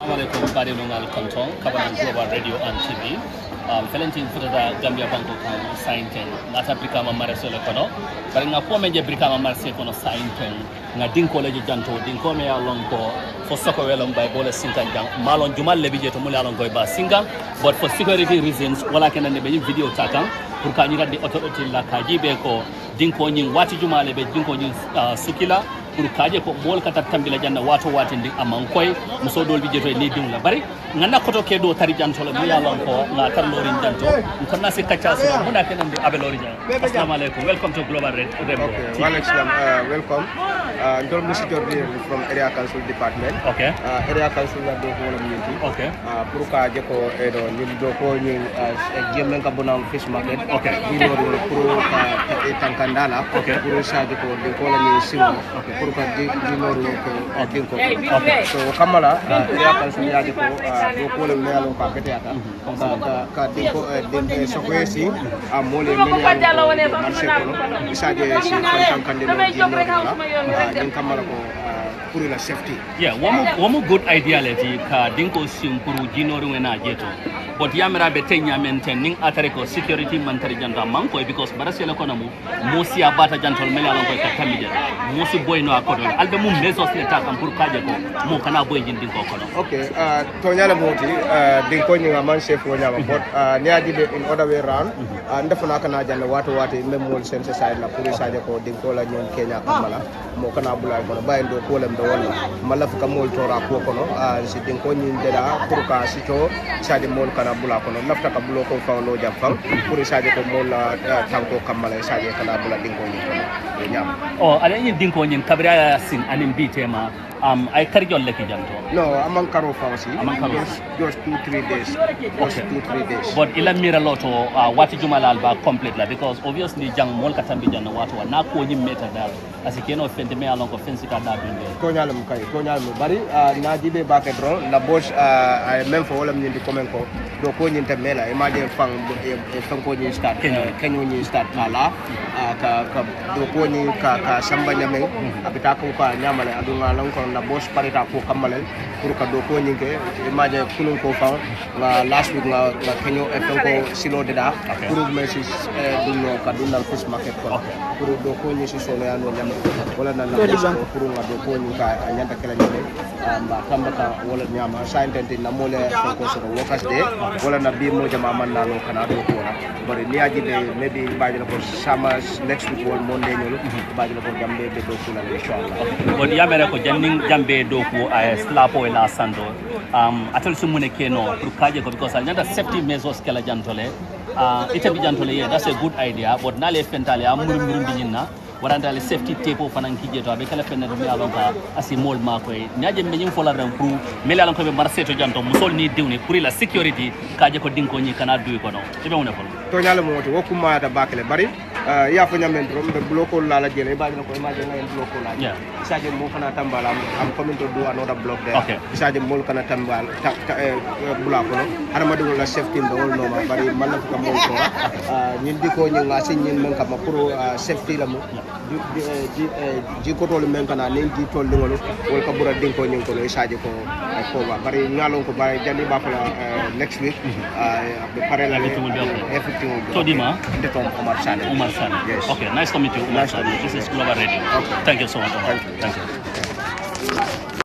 Assalamualaikum bari nungal konton kabaran global radio and TV felentin futata Gambia banko kan sainten ngata brikama maresole kono bari nga ko menje brikama marse kono sainten nga dinko leje janto dinko me ya lonko fo soko welon bay bole sinkan jang malon jumal le bije to mul alon koy ba singa but for security reasons wala kenan be video takan pour ka ni raddi autorité la kaji be ko dinko nyin wati jumale be dinko nyin sukila pour kaje ko mol kata tambila janna wato wati ndi amman koy muso dol bi jeto ni dum la bari ngana koto ke do tari janto la mi yalon ko nga tar lorin janto ko nasi kacca so muna kenan di abelori jan assalamu alaikum welcome to global radio okay walaikum welcome ndol musi jordi from area council department okay area council la do ko wala minti okay pour kaje ko edo ni do ko ni jemen ka bonam fish market okay ni do pour tankandala okay pour saje ko de ko la ni siwo okay pour ka di noru ko dinko okay so kamala area council yaje ko do ko le melo ka bete ata ka dinko dinko so ko si a mole melo marché ko isaje si tankande din kamala ko pour la safety yeah one good idea leti ka dinko simpuru jinoru wena jeto but yamira be tenya maintain ning atare ko security mantari janta manko because barasela kono mo si abata jantol mela lon ko katamije mo si boy no akodo albe mum mesos le ta kam pour kaje ko mo kana boy jindi ko kono okay to nyala moti dinko ni man chef wo nyama but ni aji be in other way round ndefana kana janna wato même mol sen side la pour saje ko dinko la ñon Kenya kamala mo kana bulay kono bayndo ko lem do wala mala fu kamol tora ko kono si dinko ni ndela pour ka si to saje mol kana bula kono lafta ka bulo ko fawlo jam fam pour saje ko mol tanko kamala saje kana bula dinko ni kono nyam ale ni dinko ni kabira sin anim bitema ay karjol leki janto no amang karo fawsi amang karo just 2-3 days just 2-3 days but ila mira loto wati jumalal ba complete la because obviously jang mol katambi janna wato na ko ni meta dal asikeno fende me alon ko fensi ka da binde ko nyalam kay ko nyalam bari na jibe ba ke dro la boss ay même fo wala ni di komen ko do ko ni tamela imagine fang ko ni start kenyo ni start kala ka do ko ni ka samba nyame abita ko ka nyamale adunga lon ko na boss parita ko kamale pour ka do ko ni ke imagine kulun ko fa last week nga kenyo ko silo deda pour me si dunno ka dunna fish market ko pour do ko ni si solo ya no nyam wala na la pour nga do ko ni ka nyanta kala nyame mba tambata wala nyama sa intenti na mole ko so workers day wala na bi mo jama man na lo kana do ko bari ni aji de maybe baji ko sama next week wol monday nyolo baji ko jambe be do ko na inshallah bon yamere ko janning jambe do ko ay slapo la sando atal sumune keno pour kaje ko because nyanda safety measures kala jantole ita bi jantole yeah that's a good idea but na le fentale amuru dinina waranda le safety tape fanan kije to be kala fenna do mi alon ka asi mol mako e nyaaje me nyim fola ran pour mel alon ko be marché to janto musol ni diwni pour la security kaje ko dinko ni kana duy ko no be wona ko to nyala moti wokuma da bakale bari ya fa nyamen rom be bloko la la jele ba ko imagine ngayen bloko la isaje mo kana tambala am comment do another block there isaje mol kana tambal bloko no harama do la safety do wol no ma bari man ko mo ko ñin diko ñi nga sin ñin men kam pour safety la mo ji ko tole men kana len ji tol ngolo wol ka bura dinko ñin ko no isaje ko ay ko ba bari ngalon ko bari jandi ba fa next week be pare la effectivement to dima de ton Omar Sane yes okay nice to meet you Omar Sane this is Global Radio thank you so much thank you